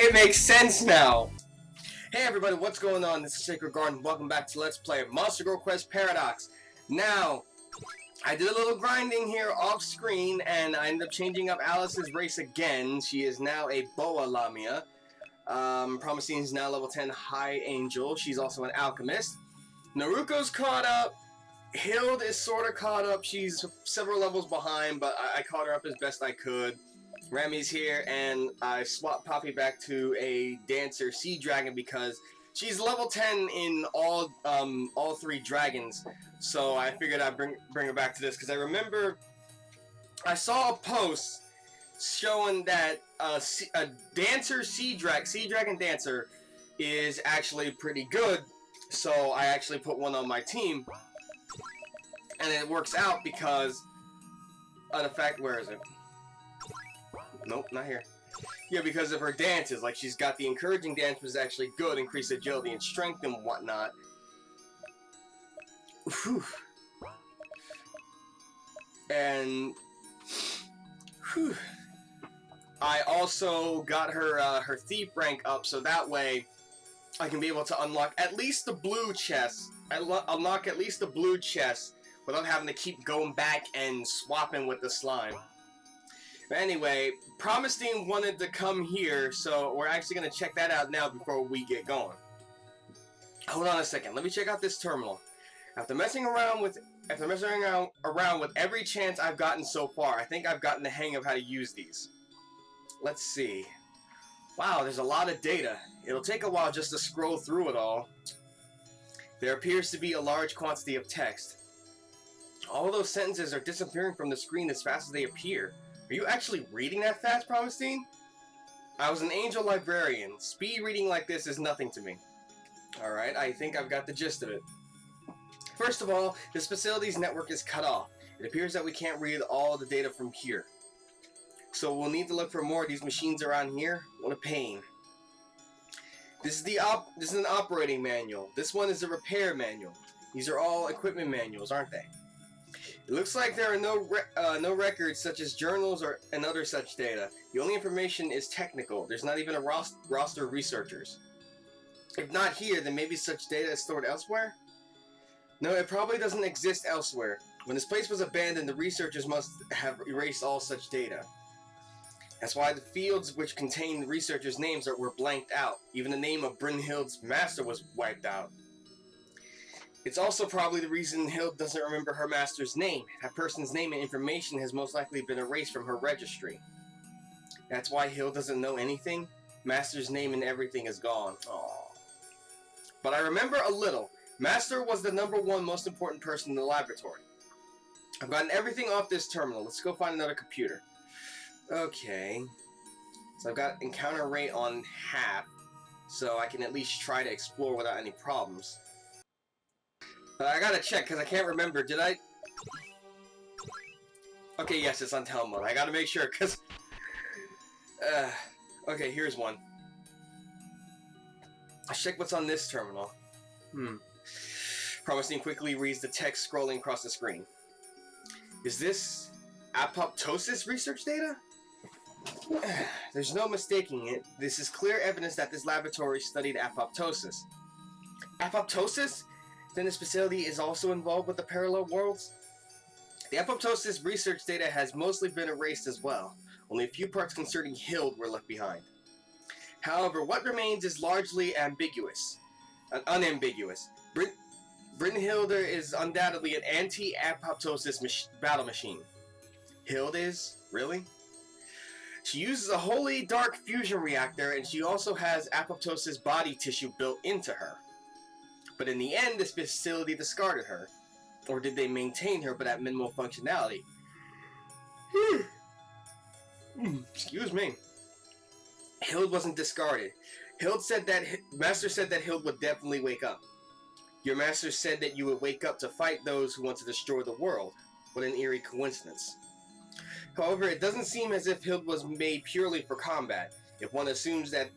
It makes sense now. Hey everybody, what's going on? This is SacredGuard and welcome back to Let's Play Monster Girl Quest Paradox. Now, I did a little grinding here off screen and I ended up changing up Alice's race again. She is now a Boa Lamia. Promisine is now level 10 High Angel. She's also an alchemist. Naruko's caught up. Hild is sort of caught up. She's several levels behind, but I caught her up as best I could. Rami's here, and I swapped Poppy back to a Dancer Sea Dragon because she's level 10 in all three dragons. So I figured I'd bring her back to this because I remember I saw a post showing that a Dancer Sea Dragon Dancer is actually pretty good. So I actually put one on my team, and it works out because of the fact. Where is it? Nope, not here. Yeah, because of her dances. Like, she's got the encouraging dance, which is actually good, increase agility and strength and whatnot. Whew. And whew. I also got her her thief rank up, so that way I can be able to unlock at least the blue chest. Unlock at least the blue chest without having to keep going back and swapping with the slime. But anyway, Promisine wanted to come here, so we're actually going to check that out now before we get going. Hold on a second. Let me check out this terminal. After messing around with every chance I've gotten so far, I think I've gotten the hang of how to use these. Let's see. Wow, there's a lot of data. It'll take a while just to scroll through it all. There appears to be a large quantity of text. All those sentences are disappearing from the screen as fast as they appear. Are you actually reading that fast, Promisine? I was an angel librarian. Speed reading like this is nothing to me. Alright, I think I've got the gist of it. First of all, this facility's network is cut off. It appears that we can't read all the data from here. So we'll need to look for more of these machines around here. What a pain. This is an operating manual. This one is a repair manual. These are all equipment manuals, aren't they? It looks like there are no records such as journals and other such data. The only information is technical. There's not even a roster of researchers. If not here, then maybe such data is stored elsewhere? No, it probably doesn't exist elsewhere. When this place was abandoned, the researchers must have erased all such data. That's why the fields which contain the researchers' names were blanked out. Even the name of Brynhild's master was wiped out. It's also probably the reason Hild doesn't remember her master's name. That person's name and information has most likely been erased from her registry. That's why Hild doesn't know anything? Master's name and everything is gone. Aww. But I remember a little. Master was the #1 most important person in the laboratory. I've gotten everything off this terminal. Let's go find another computer. Okay. So I've got encounter rate on half, so I can at least try to explore without any problems. I gotta check, because I can't remember. Did I... Okay, yes, it's on tell mode. I gotta make sure, because... Okay, here's one. Let's check what's on this terminal. Promisine quickly reads the text scrolling across the screen. Is this apoptosis research data? There's no mistaking it. This is clear evidence that this laboratory studied apoptosis. Apoptosis? Then this facility is also involved with the parallel worlds? The apoptosis research data has mostly been erased as well. Only a few parts concerning Hild were left behind. However, what remains is largely unambiguous. Brynhilda is undoubtedly an anti-apoptosis battle machine. Hild is? Really? She uses a wholly dark fusion reactor, and she also has apoptosis body tissue built into her. But in the end, this facility discarded her. Or did they maintain her but at minimal functionality? Excuse me. Hild wasn't discarded. Master said that Hild would definitely wake up. Your master said that you would wake up to fight those who want to destroy the world. What an eerie coincidence. However, it doesn't seem as if Hild was made purely for combat. If one assumes that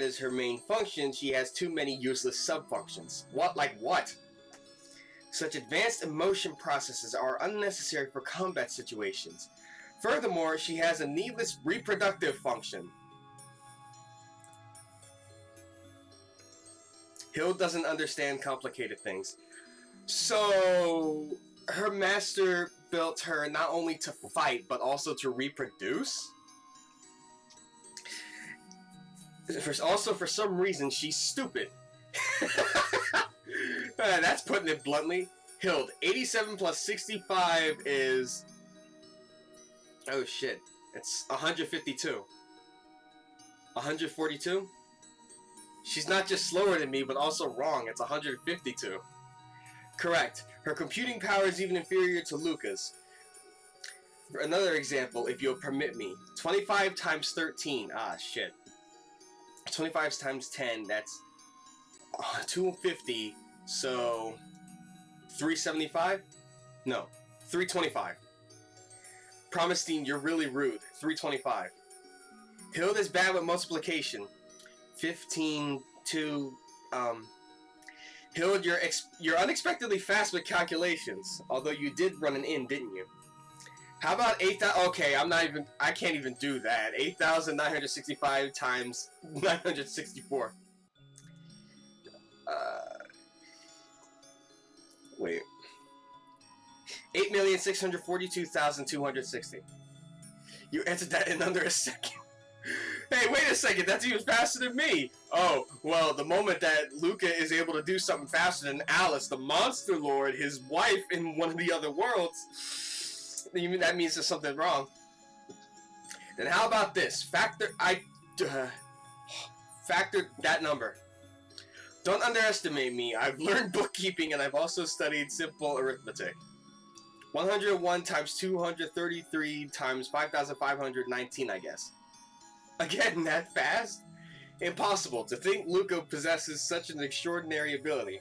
is her main function, she has too many useless sub-functions. What? Like what? Such advanced emotion processes are unnecessary for combat situations. Furthermore, she has a needless reproductive function. Hild doesn't understand complicated things. So, her master built her not only to fight, but also to reproduce? Also, for some reason, she's stupid. That's putting it bluntly. Hild, 87 plus 65 is... Oh shit. It's 152. 142? She's not just slower than me, but also wrong. It's 152. Correct. Her computing power is even inferior to Luca's. For another example, if you'll permit me. 25 times 13. Ah, shit. 25 times 10, that's 250. So, 375? No, 325. Promestine, you're really rude. 325. Hild is bad with multiplication. 15 to, Hild, you're unexpectedly fast with calculations. Although you did run an in, didn't you? How about 8,000? Okay, I can't even do that. 8,965 times 964. Wait. 8,642,260. You answered that in under a second. Hey, wait a second, that's even faster than me! Oh, well, the moment that Luca is able to do something faster than Alice, the Monster Lord, his wife in one of the other worlds, that means there's something wrong. Then how about this? Factor that number. Don't underestimate me. I've learned bookkeeping and I've also studied simple arithmetic. 101 times 233 times 5,519, I guess. Again, that fast? Impossible. To think Luca possesses such an extraordinary ability.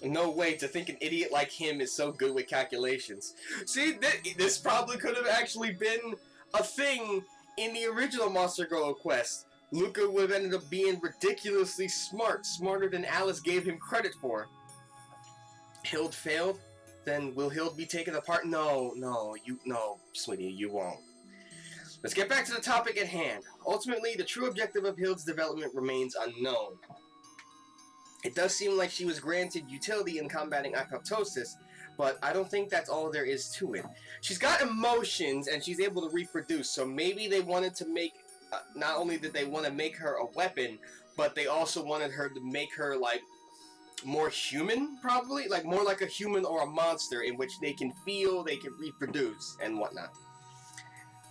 No way to think an idiot like him is so good with calculations. See, this probably could have actually been a thing in the original Monster Girl quest. Luca would have ended up being ridiculously smart, smarter than Alice gave him credit for. Hild failed? Then will Hild be taken apart? No, sweetie, you won't. Let's get back to the topic at hand. Ultimately, the true objective of Hild's development remains unknown. It does seem like she was granted utility in combating apoptosis, but I don't think that's all there is to it. She's got emotions, and she's able to reproduce, so maybe they wanted to make... not only did they want to make her a weapon, but they also wanted her to make her, like, more human, probably? Like, more like a human or a monster, in which they can feel, they can reproduce, and whatnot.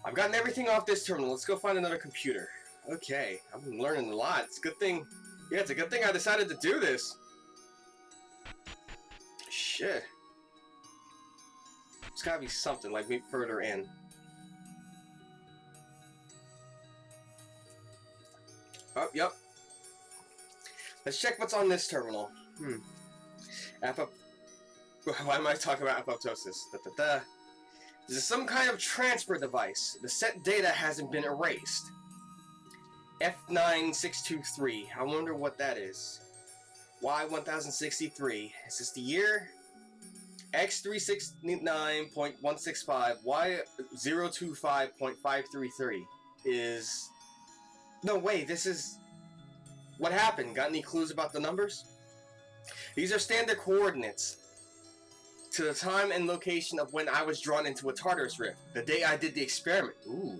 I've gotten everything off this terminal. Let's go find another computer. Okay, I'm learning a lot. It's a good thing... Yeah, it's a good thing I decided to do this. Shit. There's gotta be something, like, maybe further in. Oh, yep. Let's check what's on this terminal. Why am I talking about apoptosis? This is some kind of transfer device. The set data hasn't been erased. F9623. I wonder what that is. Y1063. Is this the year? X369.165. Y025.533 is... No, wait, this is... What happened? Got any clues about the numbers? These are standard coordinates to the time and location of when I was drawn into a Tartarus Rift. The day I did the experiment. Ooh.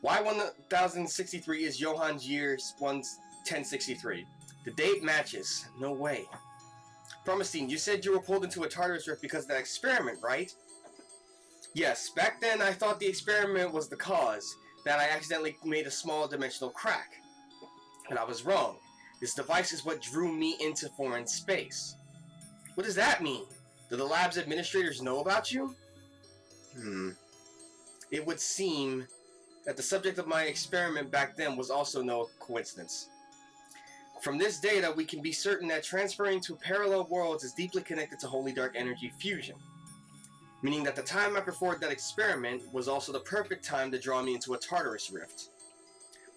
Y1063 is Johann's year 1063. The date matches. No way. Promestine, you said you were pulled into a Tartarus Rift because of that experiment, right? Yes, back then I thought the experiment was the cause, that I accidentally made a small dimensional crack. But I was wrong. This device is what drew me into foreign space. What does that mean? Do the lab's administrators know about you? It would seem that the subject of my experiment back then was also no coincidence. From this data, we can be certain that transferring to parallel worlds is deeply connected to Holy Dark Energy fusion. Meaning that the time I performed that experiment was also the perfect time to draw me into a Tartarus Rift.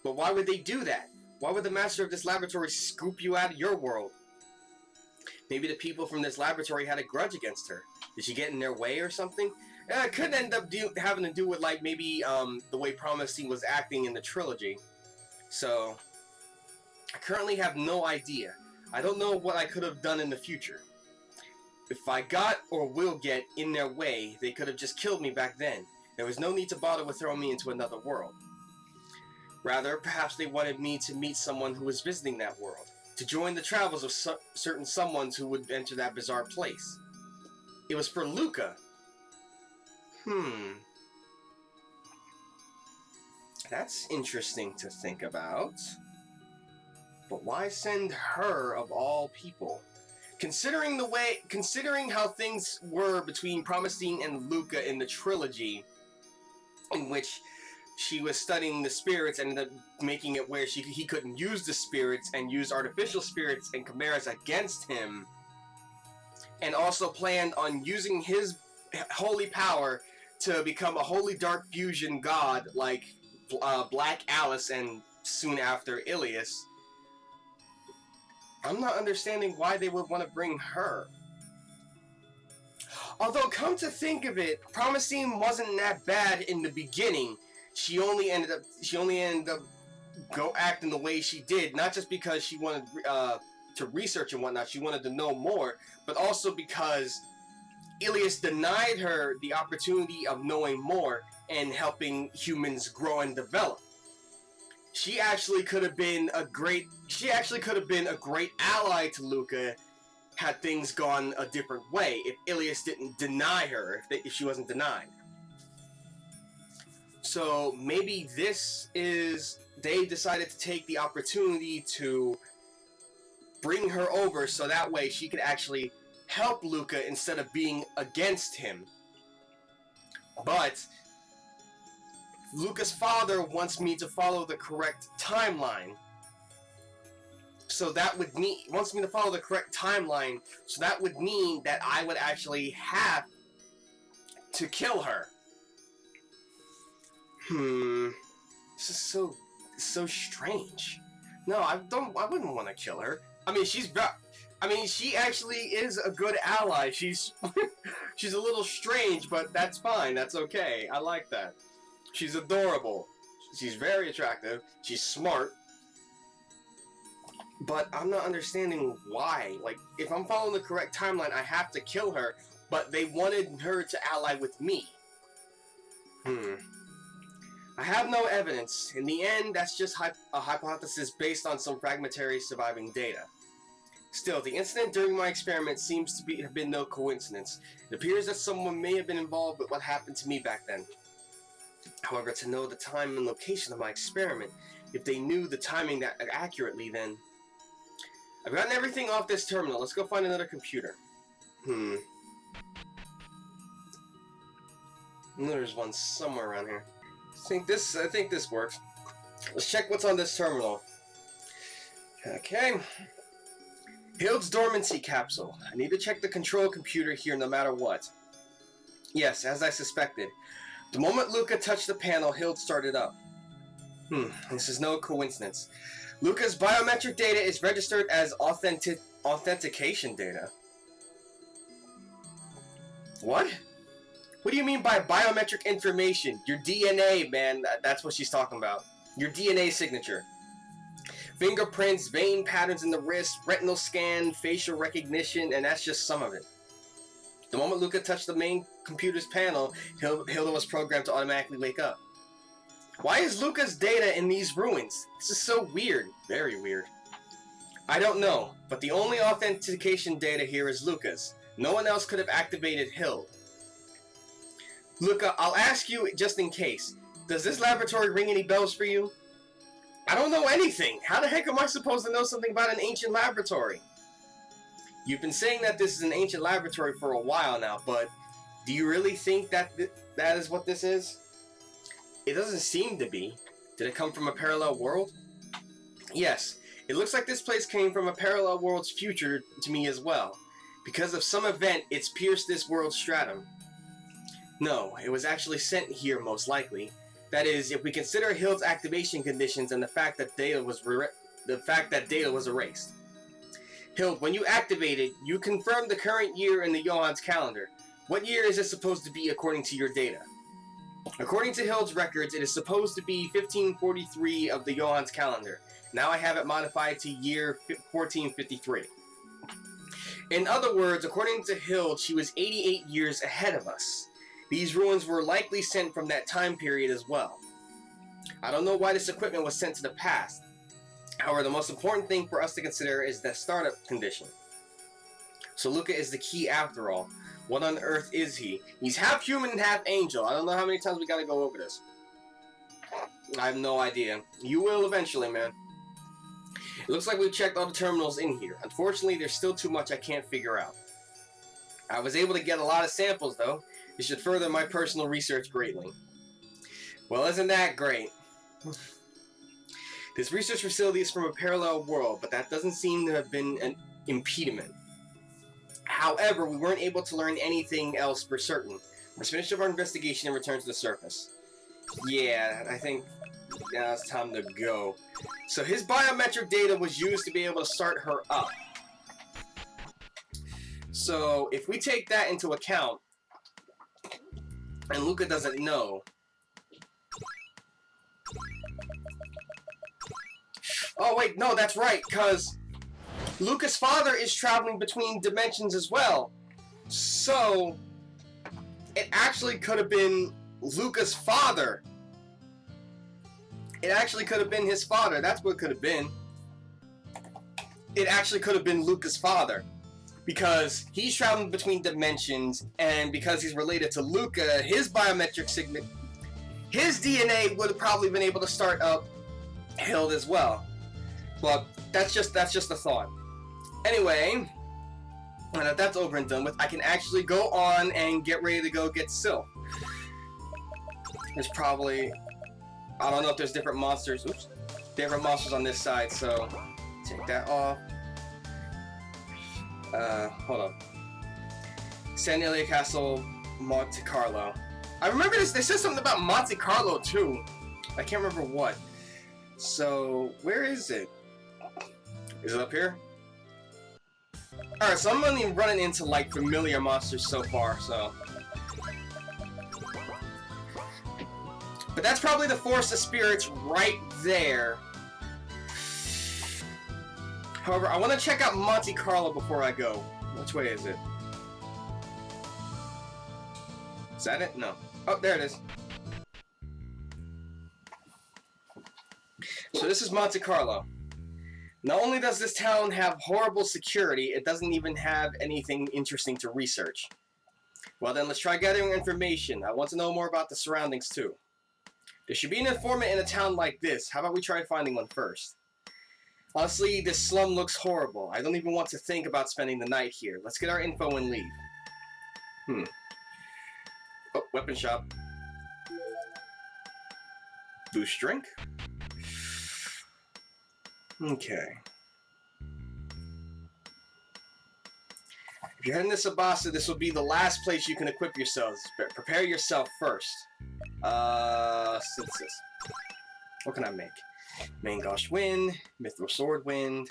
But why would they do that? Why would the master of this laboratory scoop you out of your world? Maybe the people from this laboratory had a grudge against her. Did she get in their way or something? It could end up having to do with, like, maybe the way Promestine was acting in the trilogy. So, I currently have no idea. I don't know what I could have done in the future. If I got or will get in their way, they could have just killed me back then. There was no need to bother with throwing me into another world. Rather, perhaps they wanted me to meet someone who was visiting that world, to join the travels of certain someones who would enter that bizarre place. It was for Luca. That's interesting to think about. But why send her of all people? Considering how things were between Promisine and Luca in the trilogy, in which she was studying the spirits and ended up making it where he couldn't use the spirits and use artificial spirits and chimeras against him, and also planned on using his holy power to become a holy dark fusion god like Black Alice and soon after Ilias. I'm not understanding why they would want to bring her. Although, come to think of it, Promisine wasn't that bad in the beginning. She only ended up acting the way she did, not just because she wanted to research and whatnot. She wanted to know more, but also because Ilias denied her the opportunity of knowing more and helping humans grow and develop. She actually could have been a great ally to Luca had things gone a different way, if Ilias didn't deny her, if she wasn't denied. So maybe they decided to take the opportunity to bring her over so that way she could actually help Luca instead of being against him. But Luca's father wants me to follow the correct timeline. So that would mean that I would actually have to kill her. This is so strange. No, I wouldn't want to kill her. I mean, she actually is a good ally. She's she's a little strange, but that's fine. That's okay. I like that. She's adorable. She's very attractive. She's smart. But I'm not understanding why. Like, if I'm following the correct timeline, I have to kill her, but they wanted her to ally with me. I have no evidence. In the end, that's just a hypothesis based on some fragmentary surviving data. Still, the incident during my experiment seems to have been no coincidence. It appears that someone may have been involved with what happened to me back then. However, to know the time and location of my experiment, if they knew the timing that accurately, then... I've gotten everything off this terminal. Let's go find another computer. There's one somewhere around here. I think this works. Let's check what's on this terminal. Okay. Hild's dormancy capsule. I need to check the control computer here no matter what. Yes, as I suspected. The moment Luca touched the panel, Hild started up. This is no coincidence. Luca's biometric data is registered as authentication data. What? What do you mean by biometric information? Your DNA, man. That's what she's talking about. Your DNA signature. Fingerprints, vein patterns in the wrist, retinal scan, facial recognition, and that's just some of it. The moment Luca touched the main computer's panel, Hilda was programmed to automatically wake up. Why is Luca's data in these ruins? This is so weird. Very weird. I don't know, but the only authentication data here is Luca's. No one else could have activated Hild. Luca, I'll ask you just in case. Does this laboratory ring any bells for you? I don't know anything. How the heck am I supposed to know something about an ancient laboratory? You've been saying that this is an ancient laboratory for a while now, but do you really think that that is what this is? It doesn't seem to be. Did it come from a parallel world? Yes, it looks like this place came from a parallel world's future to me as well. Because of some event, it's pierced this world's stratum. No, it was actually sent here most likely. That is, if we consider Hild's activation conditions and the fact that data was erased. Hild, when you activated, you confirmed the current year in the Johann's calendar. What year is it supposed to be according to your data? According to Hild's records, it is supposed to be 1543 of the Johann's calendar. Now I have it modified to year 1453. In other words, according to Hild, she was 88 years ahead of us. These ruins were likely sent from that time period as well. I don't know why this equipment was sent to the past. However, the most important thing for us to consider is the startup condition. So Luca is the key after all. What on earth is he? He's half human and half angel. I don't know how many times we gotta go over this. I have no idea. You will eventually, man. It looks like we've checked all the terminals in here. Unfortunately, there's still too much I can't figure out. I was able to get a lot of samples, though. It should further my personal research greatly. Well, isn't that great? This research facility is from a parallel world, but that doesn't seem to have been an impediment. However, we weren't able to learn anything else for certain. Let's finish up our investigation and return to the surface. Yeah, I think now it's time to go. So his biometric data was used to be able to start her up. So if we take that into account, and Luca doesn't know. Oh wait, no, that's right, because Luca's father is traveling between dimensions as well. So it actually could have been Luca's father. It actually could have been his father. That's what it could have been. It actually could have been Luca's father. Because he's traveling between dimensions, and because he's related to Luca, his biometric signature, his DNA would have probably been able to start up Hild as well. But that's just a thought. Anyway, now that that's over and done with, I can actually go on and get ready to go get Sylph. There's probably, I don't know if there's different monsters. Oops, different monsters on this side. So take that off. Hold on. San Elia Castle, Monte Carlo. I remember this. They said something about Monte Carlo too. I can't remember what. So where is it? Is it up here? Alright, so I'm only running into like familiar monsters so far, so. But that's probably the Forest of Spirits right there. However, I want to check out Monte Carlo before I go. Which way is it? Is that it? No. Oh, there it is. So this is Monte Carlo. Not only does this town have horrible security, it doesn't even have anything interesting to research. Well then, let's try gathering information. I want to know more about the surroundings too. There should be an informant in a town like this. How about we try finding one first? Honestly, this slum looks horrible. I don't even want to think about spending the night here. Let's get our info and leave. Oh, weapon shop. Boost drink. Okay. If you're heading to Sabasa, this will be the last place you can equip yourselves. But prepare yourself first. Synthesis. What can I make? Main Gosh Wind, Mithril Sword Wind.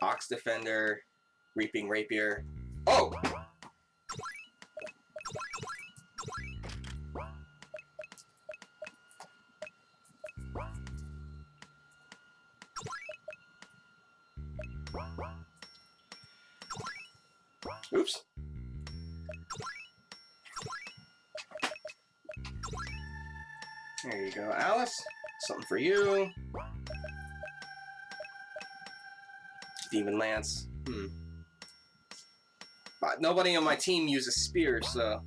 Ox Defender, Reaping Rapier. Oh! Oops. There you go, Alice. Something for you. Demon Lance. But nobody on my team uses spears, so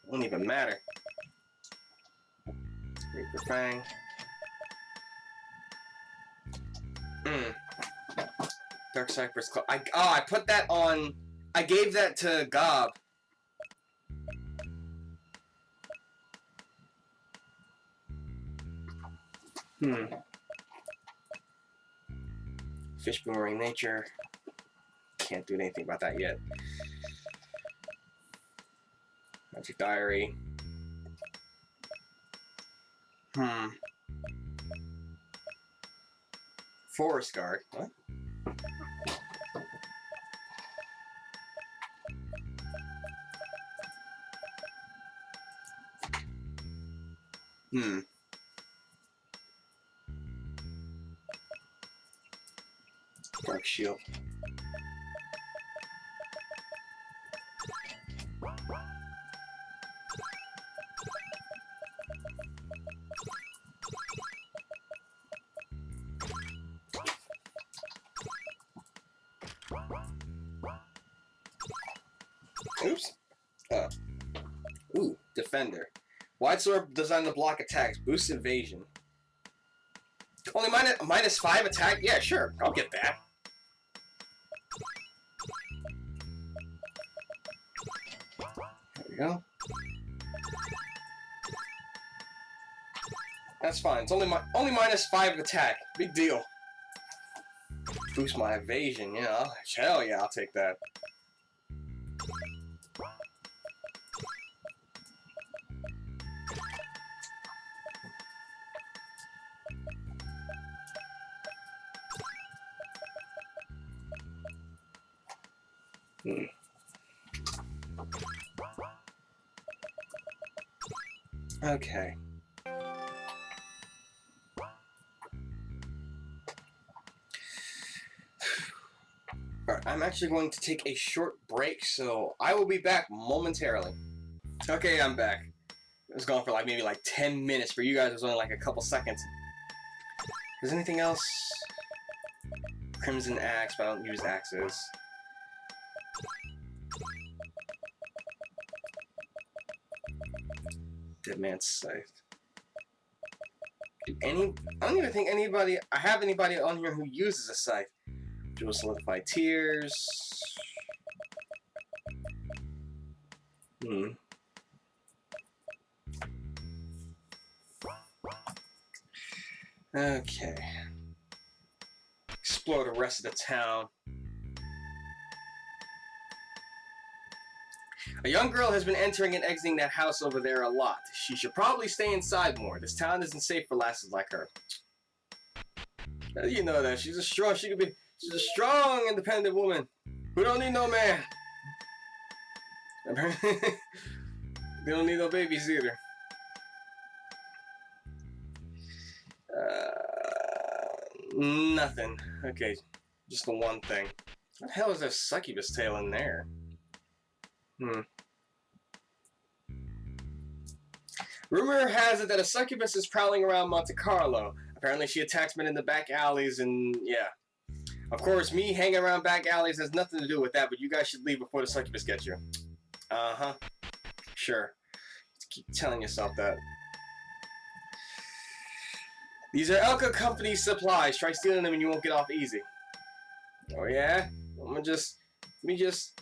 it won't even matter. Reaper Fang. Dark Cypress Club. I put that on. I gave that to Gob. Fish Boomerang Nature. Can't do anything about that yet. Magic Diary. Forest Guard. What? Dark shield. Oops. Ooh, defender. Wide sword designed to block attacks. Boost evasion. Only minus 5 attack? Yeah, sure. I'll get that. There we go. That's fine. It's only minus 5 attack. Big deal. Boost my evasion. Yeah, hell yeah, I'll take that. Okay. Alright, I'm actually going to take a short break, so I will be back momentarily. Okay, I'm back. It was gone for maybe 10 minutes. For you guys, it was only a couple seconds. Is there anything else? Crimson axe, but I don't use axes. Dead man's scythe. I don't even think I have anybody on here who uses a scythe. Jewel solidified tears. Okay. Explore the rest of the town. A young girl has been entering and exiting that house over there a lot. She should probably stay inside more. This town isn't safe for lasses like her. You know that. She's a strong, independent woman who don't need no man. They don't need no babies either. Nothing. Okay, just the one thing. What the hell is that succubus tail in there? Rumor has it that a succubus is prowling around Monte Carlo. Apparently she attacks men in the back alleys and yeah. Of course, me hanging around back alleys has nothing to do with that, but you guys should leave before the succubus gets you. Uh-huh. Sure. Just keep telling yourself that. These are Elka Company supplies. Try stealing them and you won't get off easy. Oh yeah? Let me just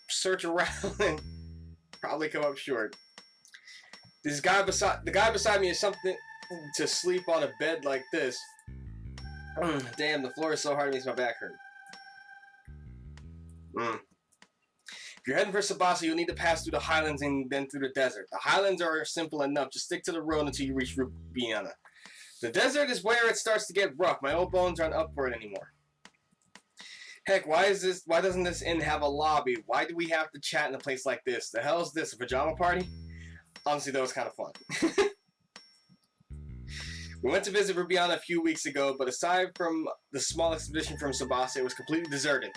search around and probably come up short. The guy beside me is something to sleep on a bed like this. Damn, the floor is so hard it makes my back hurt. If you're heading for Sabasa, you'll need to pass through the highlands and then through the desert. The highlands are simple enough. Just stick to the road until you reach Rubiana. The desert is where it starts to get rough. My old bones aren't up for it anymore. Heck, why doesn't this inn have a lobby? Why do we have to chat in a place like this? The hell is this, a pajama party? Honestly, that was kind of fun. We went to visit Rubiana a few weeks ago, but aside from the small expedition from Sabasa, it was completely deserted.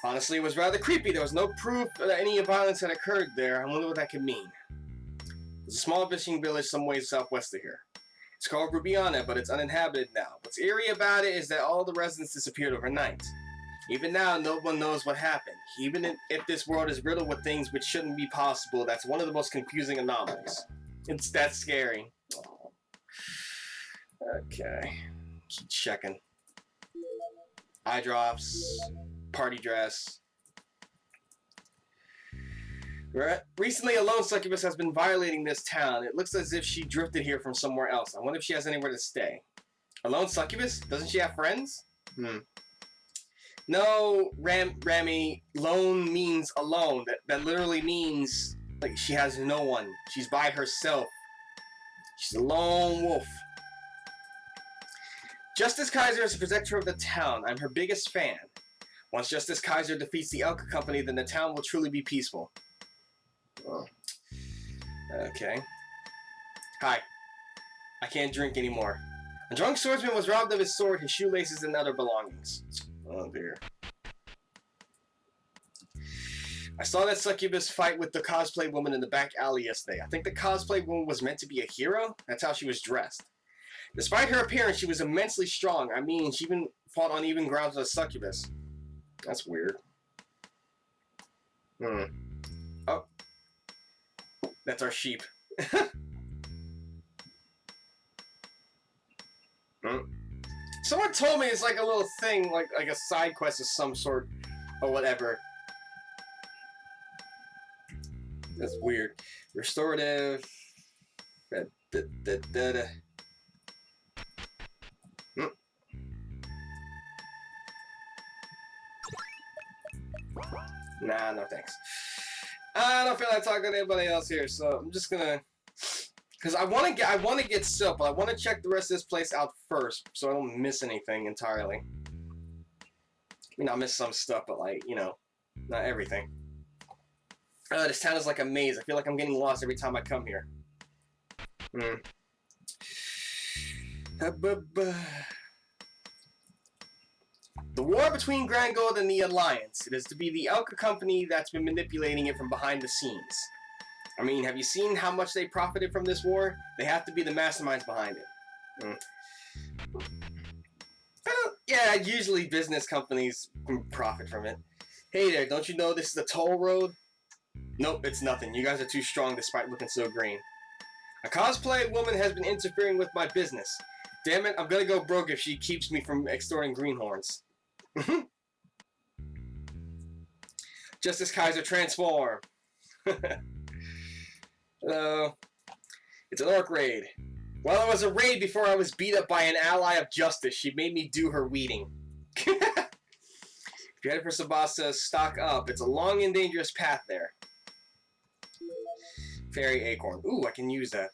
Honestly, it was rather creepy. There was no proof that any violence had occurred there. I wonder what that could mean. There's a small fishing village some ways southwest of here. It's called Rubiana, but it's uninhabited now. What's eerie about it is that all the residents disappeared overnight. Even now, no one knows what happened. Even if this world is riddled with things which shouldn't be possible, that's one of the most confusing anomalies. It's that scary. Oh. Okay. Keep checking. Eye drops. Party dress. Recently, a lone succubus has been violating this town. It looks as if she drifted here from somewhere else. I wonder if she has anywhere to stay. A lone succubus? Doesn't she have friends? No, Rami, lone means alone. That literally means like she has no one. She's by herself. She's a lone wolf. Justice Kaiser is the protector of the town. I'm her biggest fan. Once Justice Kaiser defeats the Elka Company, then the town will truly be peaceful. Oh. Okay. Hi. I can't drink anymore. A drunk swordsman was robbed of his sword, his shoelaces, and other belongings. Oh dear. I saw that succubus fight with the cosplay woman in the back alley yesterday. I think the cosplay woman was meant to be a hero. That's how she was dressed. Despite her appearance, she was immensely strong. I mean, she even fought on even grounds with a succubus. That's weird. Oh. That's our sheep. Someone told me it's like a little thing, like a side quest of some sort, or whatever. That's weird. Restorative. Nah, no thanks. I don't feel like talking to anybody else here, so I'm just gonna, because I want to get silk, but I want to check the rest of this place out first, so I don't miss anything entirely. I mean, I'll miss some stuff, but like, you know, not everything. This town is like a maze. I feel like I'm getting lost every time I come here. The war between Grand Gold and the Alliance. It is to be the Elka company that's been manipulating it from behind the scenes. I mean, have you seen how much they profited from this war? They have to be the masterminds behind it. Well, yeah, usually business companies profit from it. Hey there, don't you know this is a toll road? Nope, it's nothing. You guys are too strong despite looking so green. A cosplay woman has been interfering with my business. Damn it, I'm gonna go broke if she keeps me from extorting greenhorns. Justice Kaiser, transform! Hello. It's an orc raid. Well, it was a raid before I was beat up by an ally of justice. She made me do her weeding. If you're headed for Sabasa, stock up. It's a long and dangerous path there. Fairy acorn. Ooh, I can use that.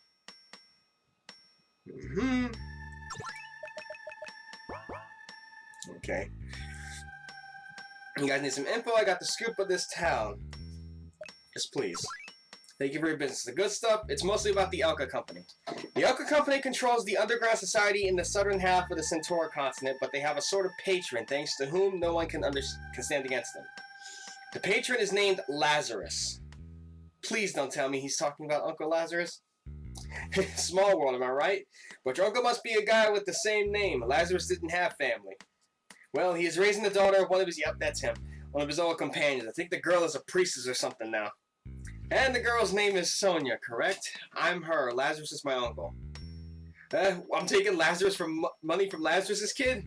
Okay. You guys need some info? I got the scoop of this town. Yes, please. Thank you for your business. The good stuff, it's mostly about the Elka Company. The Elka Company controls the underground society in the southern half of the Centaur continent, but they have a sort of patron, thanks to whom no one can stand against them. The patron is named Lazarus. Please don't tell me he's talking about Uncle Lazarus. Small world, am I right? But your uncle must be a guy with the same name. Lazarus didn't have family. Well, he is raising the daughter of one of his... Yep, that's him. One of his old companions. I think the girl is a priestess or something now. And the girl's name is Sonia, correct? I'm her. Lazarus is my uncle. I'm taking Lazarus from money from Lazarus's kid?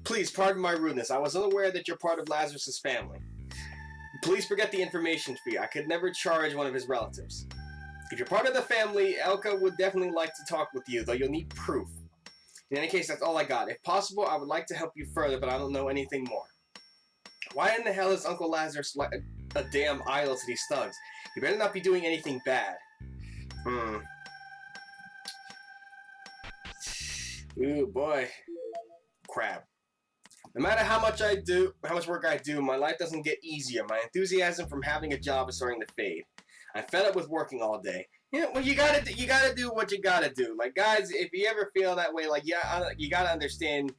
Please, pardon my rudeness. I was unaware that you're part of Lazarus's family. Please forget the information fee. I could never charge one of his relatives. If you're part of the family, Elka would definitely like to talk with you, though you'll need proof. In any case, that's all I got. If possible, I would like to help you further, but I don't know anything more. Why in the hell is Uncle Lazarus like a damn idol to these thugs? You better not be doing anything bad. Ooh, boy. Crap. No matter how much work I do, my life doesn't get easier. My enthusiasm from having a job is starting to fade. I'm fed up with working all day. You know, well, you gotta do what you gotta do. Like, guys, if you ever feel that way, like, yeah, you gotta understand.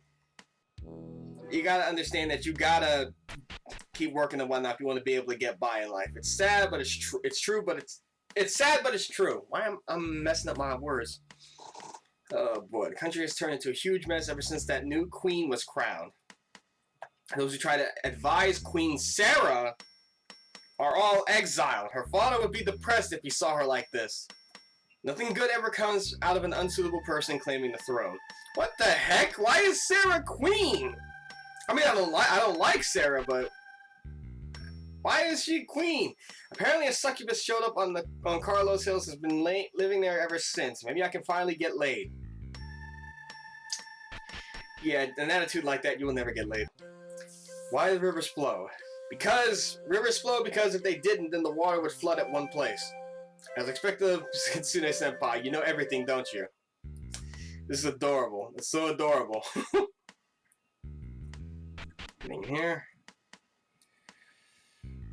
You gotta understand that you gotta keep working and whatnot if you want to be able to get by in life. It's sad, but it's true. It's true, but it's sad, but it's true. Why I'm messing up my words? Oh boy, the country has turned into a huge mess ever since that new queen was crowned. Those who try to advise Queen Sarah are all exiled. Her father would be depressed if he saw her like this. Nothing good ever comes out of an unsuitable person claiming the throne. What the heck? Why is Sarah queen? I mean, I don't like Sarah, but why is she queen? Apparently, a succubus showed up on Carlos Hills, has been living there ever since. Maybe I can finally get laid. Yeah, an attitude like that, you will never get laid. Why do rivers flow? Because rivers flow because if they didn't, then the water would flood at one place. As expected of Kitsune Senpai, you know everything, don't you? This is adorable. It's so adorable. Getting here.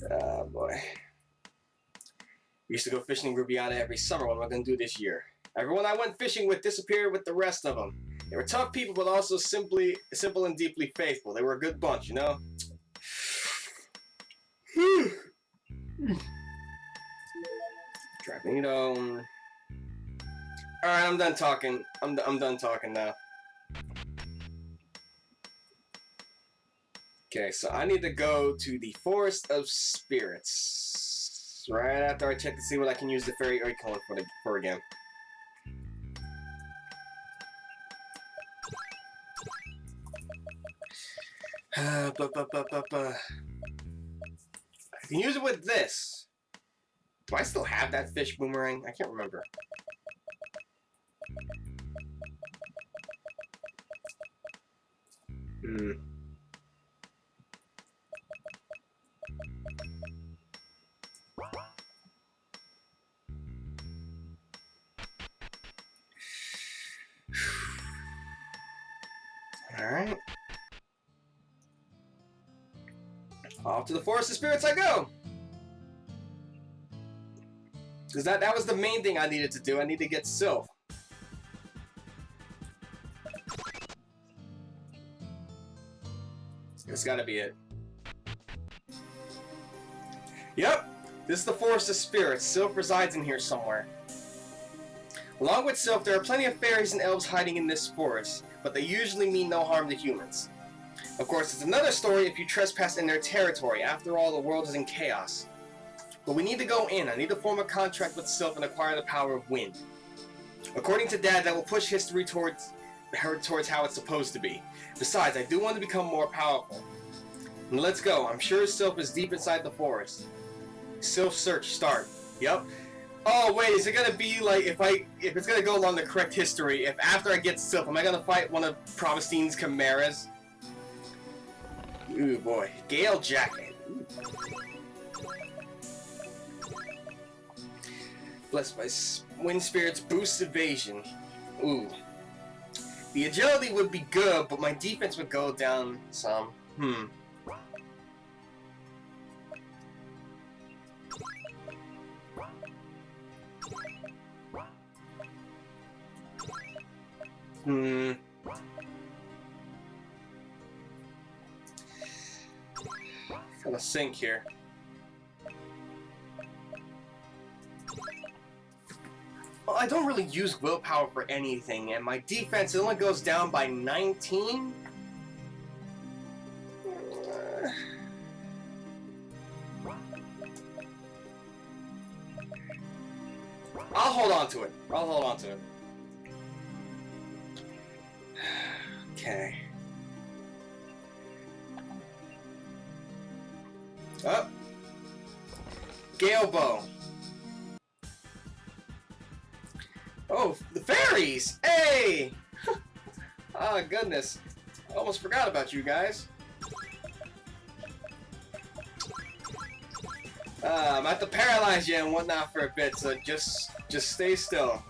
Oh boy. We used to go fishing in Rubiata every summer. What am I going to do this year? Everyone I went fishing with disappeared with the rest of them. They were tough people, but also simple and deeply faithful. They were a good bunch, you know? Dragonito. Alright, I'm done talking. I'm done talking now. Okay, so I need to go to the Forest of Spirits. Right after I check to see what I can use the fairy icon for again. I can use it with this. Do I still have that fish boomerang? I can't remember. Alright. Off to the Forest of Spirits I go! Because that was the main thing I needed to do. I need to get Sylph. It's gotta be it. Yep! This is the Forest of Spirits. Sylph resides in here somewhere. Along with Sylph, there are plenty of fairies and elves hiding in this forest, but they usually mean no harm to humans. Of course, it's another story if you trespass in their territory. After all, the world is in chaos. But we need to go in. I need to form a contract with Sylph and acquire the power of wind. According to Dad, that will push history towards how it's supposed to be. Besides, I do want to become more powerful. And let's go. I'm sure Sylph is deep inside the forest. Sylph search start. Yep. Oh wait, is it gonna be like if it's gonna go along the correct history? If after I get Sylph, am I gonna fight one of Provistine's chimeras? Ooh boy, Gale Jacket. Ooh. Blessed by wind spirits, boosts evasion. Ooh. The agility would be good, but my defense would go down some. Gonna sink here. Well, I don't really use willpower for anything, and my defense only goes down by 19? I'll hold on to it. I'll hold on to it. Okay. Oh. Gale Bow. Oh, the fairies! Hey! Oh, goodness. I almost forgot about you guys. I'm about to paralyze you and whatnot for a bit, so just stay still.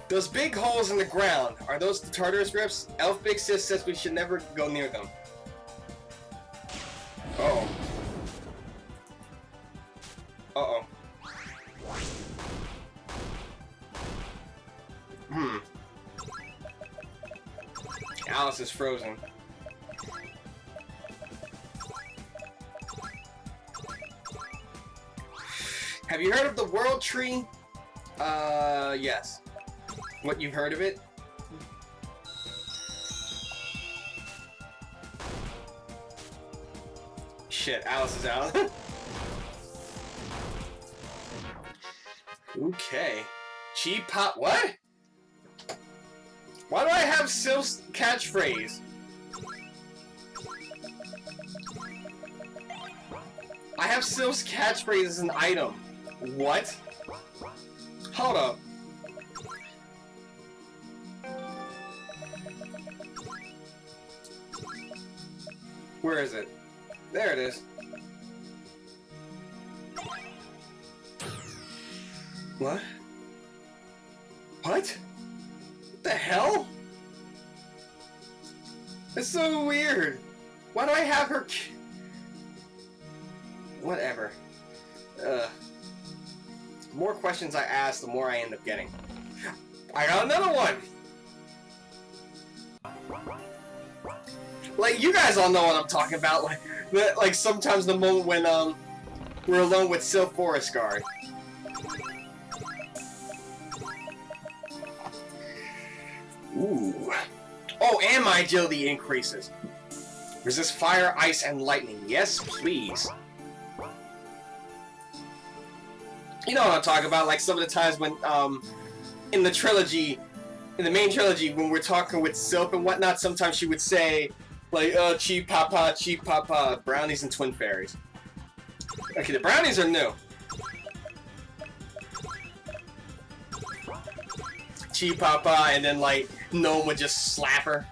Those big holes in the ground, are those the Tartarus rifts? Elf Big Sis says we should never go near them. Uh-oh. Uh-oh. Alice is frozen. Have you heard of the World Tree? Yes. What, you've heard of it? Shit, Alice is out. Okay. Cheap pop. What? Why do I have Sylph's catchphrase? I have Sylph's catchphrase as an item. What? Hold up. Where is it? There it is. What? What the hell? It's so weird. Why do I have her? Whatever. The more questions I ask, the more I end up getting. I got another one! Like, you guys all know what I'm talking about. Like sometimes the moment when, we're alone with Sylph Forest Guard. Ooh. Oh, and my agility increases. Resist fire, ice, and lightning. Yes, please. You know what I'm talking about, like some of the times when, in the trilogy, in the main trilogy, when we're talking with Sylph and whatnot, sometimes she would say, like, cheap papa, brownies and twin fairies. Okay, the brownies are new. Cheap papa, and then, like, Gnome would just slap her.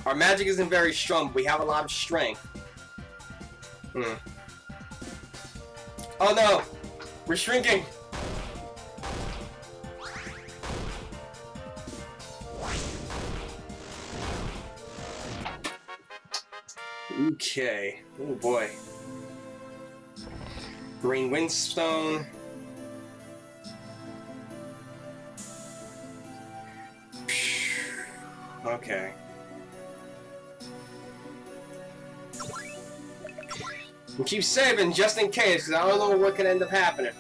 Our magic isn't very strong, but we have a lot of strength. Oh no! We're shrinking! Okay. Oh boy. Green Windstone. Okay. We'll keep saving just in case, because I don't know what could end up happening.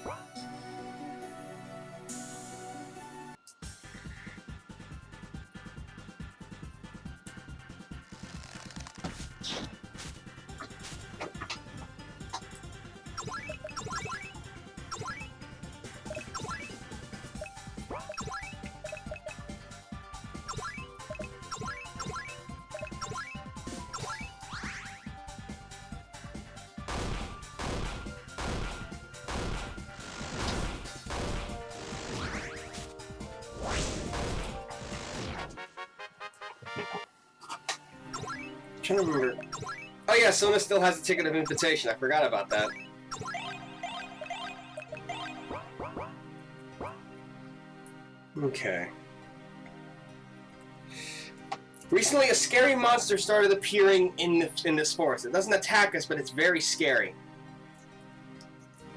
I'm trying to remember. Oh yeah, Sona still has a ticket of invitation. I forgot about that. Okay. Recently, a scary monster started appearing in this forest. It doesn't attack us, but it's very scary.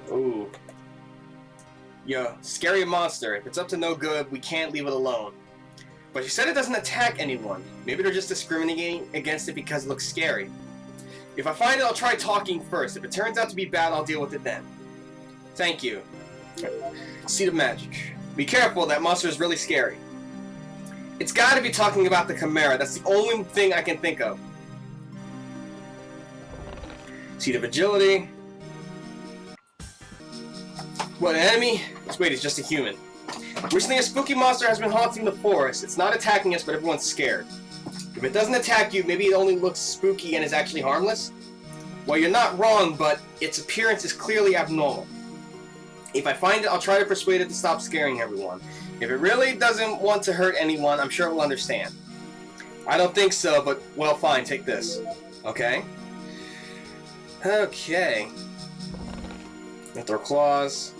Ooh. Yo, scary monster. If it's up to no good, we can't leave it alone. But she said it doesn't attack anyone. Maybe they're just discriminating against it because it looks scary. If I find it, I'll try talking first. If it turns out to be bad, I'll deal with it then. Thank you. Seed of Magic. Be careful, that monster is really scary. It's gotta be talking about the Chimera. That's the only thing I can think of. Seed of Agility. What, an enemy? Let's wait, it's just a human. Recently, a spooky monster has been haunting the forest. It's not attacking us, but everyone's scared. If it doesn't attack you, maybe it only looks spooky and is actually harmless? Well, you're not wrong, but its appearance is clearly abnormal. If I find it, I'll try to persuade it to stop scaring everyone. If it really doesn't want to hurt anyone, I'm sure it will understand. I don't think so, but, well, fine, take this. Okay? Okay. With our claws.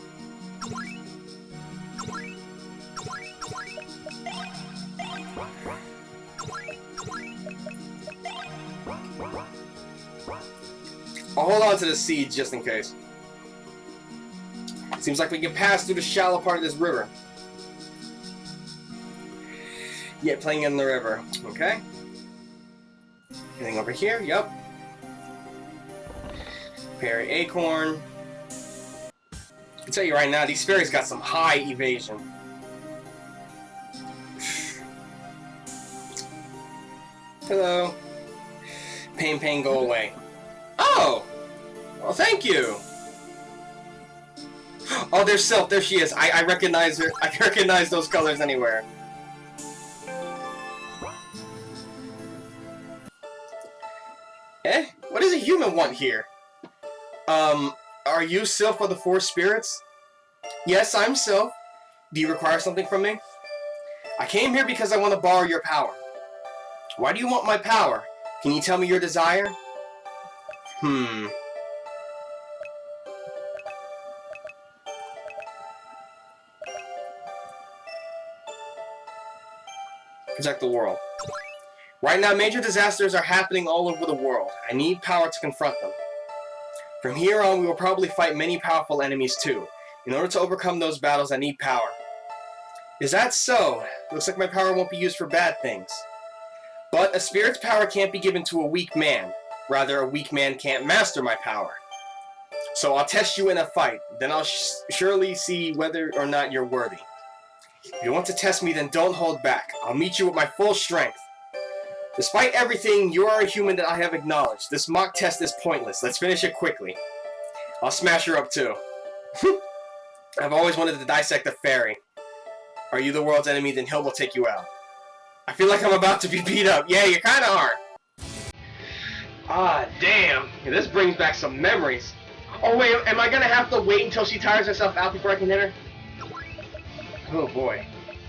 I'll hold on to the seeds just in case. Seems like we can pass through the shallow part of this river. Yeah, playing in the river. Okay. Anything over here? Yup. Fairy acorn. I can tell you right now, these fairies got some high evasion. Hello. Pain, go away. Oh! Well, thank you! Oh, there's Sylph. There she is. I recognize her. I recognize those colors anywhere. Eh? What does a human want here? Are you Sylph of the Four Spirits? Yes, I'm Sylph. Do you require something from me? I came here because I want to borrow your power. Why do you want my power? Can you tell me your desire? Protect the world. Right now, major disasters are happening all over the world. I need power to confront them. From here on, we will probably fight many powerful enemies too. In order to overcome those battles, I need power. Is that so? Looks like my power won't be used for bad things. But a spirit's power can't be given to a weak man. Rather, a weak man can't master my power. So I'll test you in a fight. Then I'll surely see whether or not you're worthy. If you want to test me, then don't hold back. I'll meet you with my full strength. Despite everything, you are a human that I have acknowledged. This mock test is pointless. Let's finish it quickly. I'll smash her up too. I've always wanted to dissect a fairy. Are you the world's enemy? Then Hill will take you out. I feel like I'm about to be beat up. Yeah, you kinda are. Ah, damn. Yeah, this brings back some memories. Oh wait, am I gonna have to wait until she tires herself out before I can hit her? Oh boy.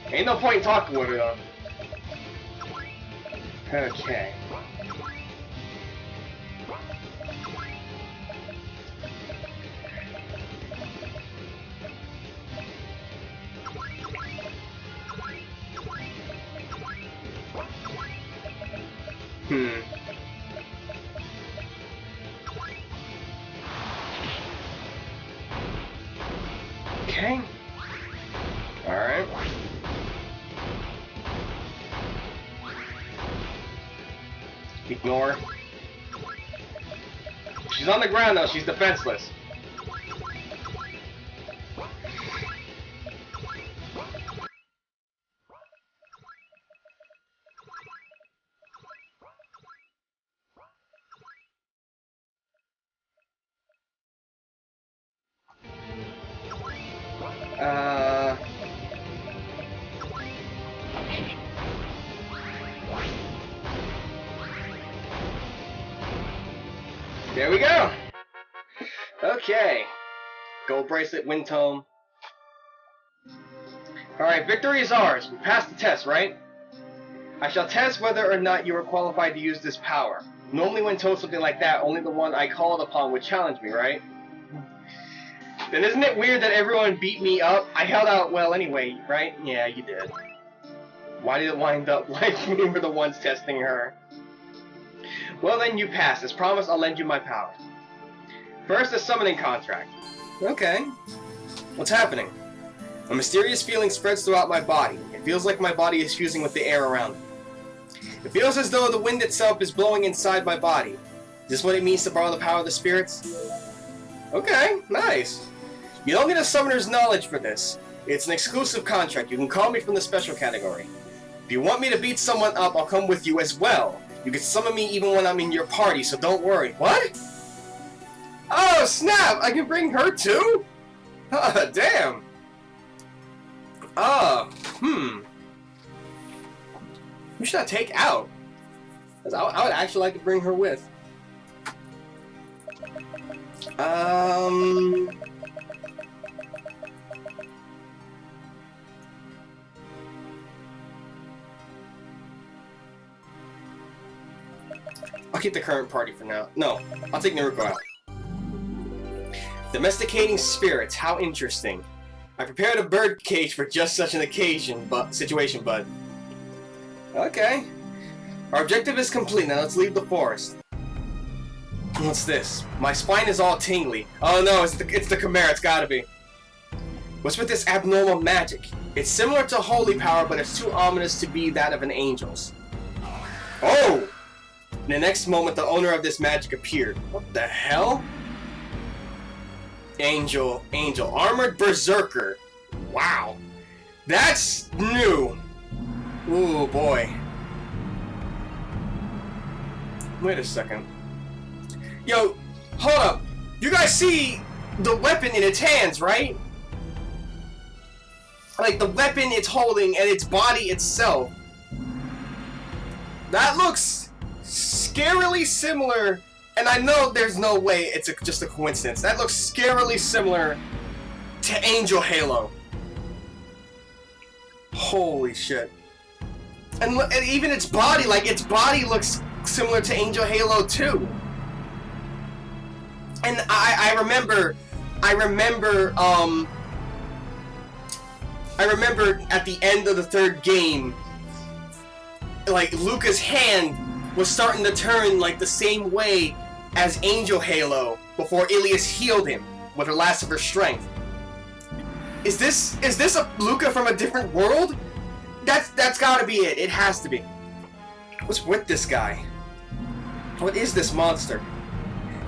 Ain't no point in talking with her though. Okay. Okay. Alright. Ignore. She's on the ground though, she's defenseless. There we go. Okay. Gold bracelet, wind tome. Alright, victory is ours. We passed the test, right? I shall test whether or not you are qualified to use this power. Normally when told something like that, only the one I called upon would challenge me, right? Then isn't it weird that everyone beat me up? I held out well anyway, right? Yeah, you did. Why did it wind up like we were the ones testing her? Well then, you passed. As promised, I'll lend you my power. First, a summoning contract. Okay. What's happening? A mysterious feeling spreads throughout my body. It feels like my body is fusing with the air around me. It feels as though the wind itself is blowing inside my body. Is this what it means to borrow the power of the spirits? Okay, nice. You don't get a summoner's knowledge for this. It's an exclusive contract. You can call me from the special category. If you want me to beat someone up, I'll come with you as well. You can summon me even when I'm in your party, so don't worry. What? Oh, snap! I can bring her too? Damn. Who should I take out? 'Cause I would actually like to bring her with. I'll keep the current party for now. No, I'll take Naruko out. Domesticating spirits, how interesting. I prepared a bird cage for just such an situation, but... Okay. Our objective is complete, now let's leave the forest. What's this? My spine is all tingly. Oh no, it's the Chimera, it's gotta be. What's with this abnormal magic? It's similar to holy power, but it's too ominous to be that of an angel's. Oh! In the next moment, the owner of this magic appeared. What the hell? Angel, armored berserker. Wow. That's new. Ooh, boy. Wait a second. Yo, hold up. You guys see the weapon in its hands, right? Like, the weapon it's holding and its body itself. That looks scarily similar, and I know there's no way it's just a coincidence. That looks scarily similar to Angel Halo. Holy shit. And even its body, like, its body looks similar to Angel Halo too. And I remember at the end of the third game, like Luca's hand was starting to turn like the same way as Angel Halo before Ilias healed him with her last of her strength. Is this a Luca from a different world? That's gotta be it. It has to be. What's with this guy? What is this monster?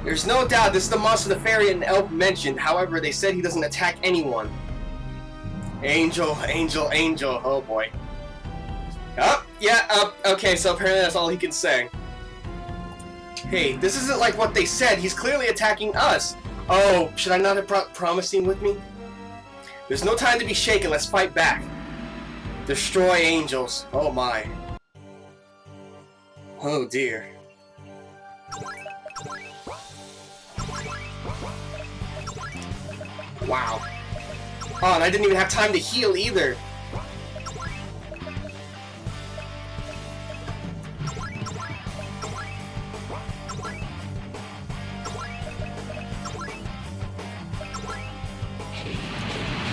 There's no doubt this is the monster the fairy and elf mentioned. However, they said he doesn't attack anyone. Angel, angel, angel. Oh boy. Okay, so apparently that's all he can say. Hey, this isn't like what they said. He's clearly attacking us. Oh, should I not have brought Promising with me? There's no time to be shaken. Let's fight back. Destroy angels. Oh my. Oh dear. Wow. Oh, and I didn't even have time to heal either.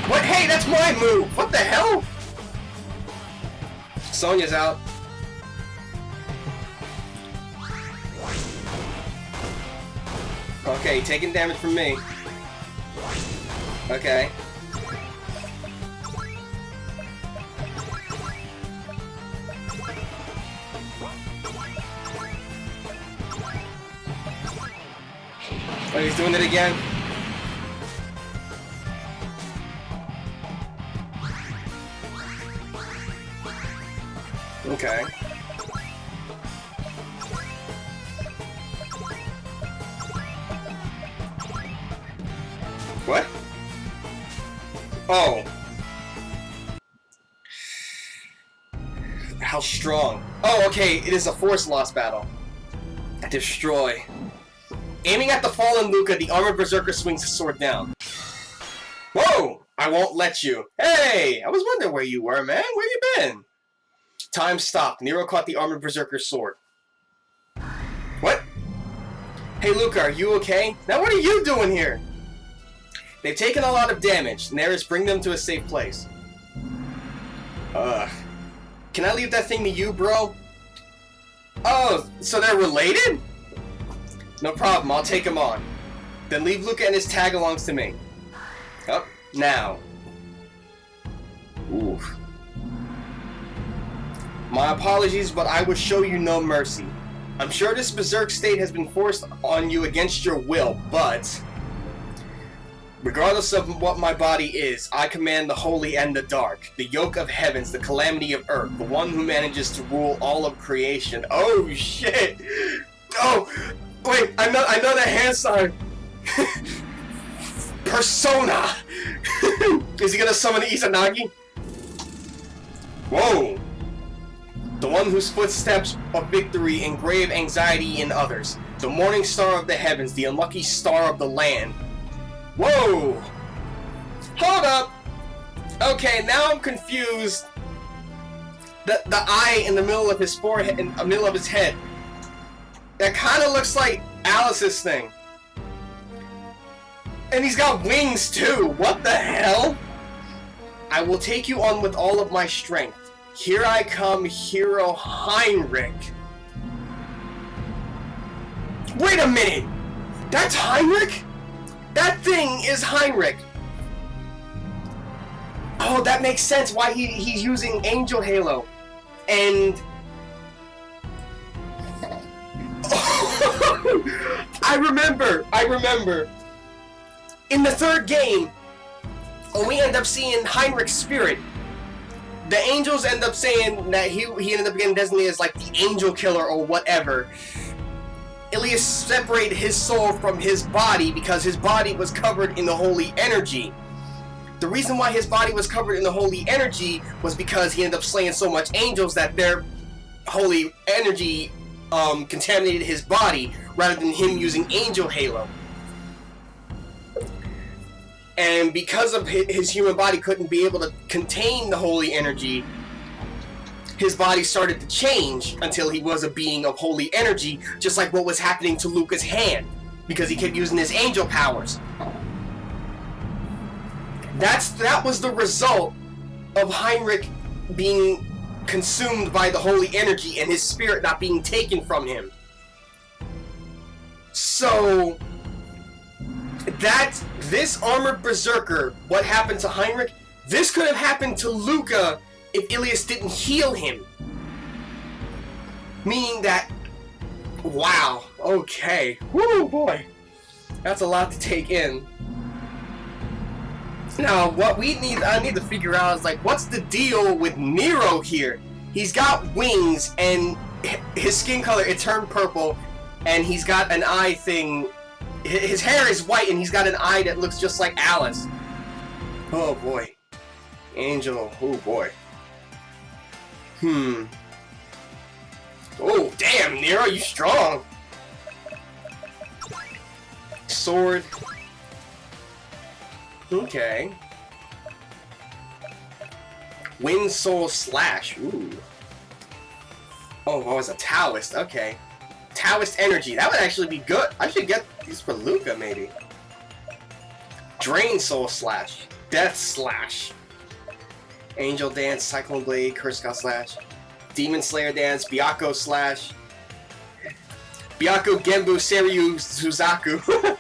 What? Hey, that's my move! What the hell? Sonya's out. Okay, taking damage from me. Okay. Oh, he's doing it again? Okay. What? Oh. How strong? Oh, okay, it is a force loss battle. Destroy. Aiming at the fallen Luca, the armored berserker swings his sword down. Whoa! I won't let you. Hey! I was wondering where you were, man. Where you been? Time stopped. Nero caught the armored berserker's sword. What? Hey, Luca, are you okay? Now what are you doing here? They've taken a lot of damage. Neris, bring them to a safe place. Can I leave that thing to you, bro? Oh, so they're related? No problem, I'll take him on. Then leave Luca and his tag-alongs to me. Up, now. Oof. My apologies, but I would show you no mercy. I'm sure this berserk state has been forced on you against your will, but regardless of what my body is, I command the holy and the dark, the yoke of heavens, the calamity of earth, the one who manages to rule all of creation. Oh shit! Oh, wait, I know that hand sign. Persona! Is he gonna summon Izanagi? Whoa! The one whose footsteps of victory engrave anxiety in others. The morning star of the heavens, the unlucky star of the land. Whoa! Hold up! Okay, now I'm confused. The eye in the middle of his forehead, in the middle of his head. That kind of looks like Alice's thing. And he's got wings too! What the hell? I will take you on with all of my strength. Here I come, Hero Heinrich. Wait a minute! That's Heinrich? That thing is Heinrich. Oh, that makes sense why he's using Angel Halo. And I remember. In the third game, when we end up seeing Heinrich's spirit, the angels end up saying that he ended up getting designated as like the angel killer or whatever. Ilias separated his soul from his body because his body was covered in the holy energy. The reason why his body was covered in the holy energy was because he ended up slaying so much angels that their holy energy contaminated his body rather than him using Angel Halo. And because of his human body couldn't be able to contain the holy energy, his body started to change until he was a being of holy energy, just like what was happening to Luca's hand, because he kept using his angel powers. That was the result of Heinrich being consumed by the holy energy and his spirit not being taken from him. So this armored berserker, what happened to Heinrich, this could have happened to Luca if Ilias didn't heal him. Meaning that, wow, okay, whoo boy, that's a lot to take in. Now, what I need to figure out is, like, what's the deal with Nero here? He's got wings, and his skin color, it turned purple, and he's got an eye thing. His hair is white, and he's got an eye that looks just like Alice. Oh boy. Angel, oh boy. Oh, damn, Nero, you strong. Sword. Okay. Wind Soul Slash. Ooh. Oh, it's a Taoist. Okay. Taoist Energy. That would actually be good. I should get these for Luca, maybe. Drain Soul Slash. Death Slash. Angel Dance. Cyclone Blade. Curse God Slash. Demon Slayer Dance. Byakko Slash. Byakko Genbu Seiryu Suzaku.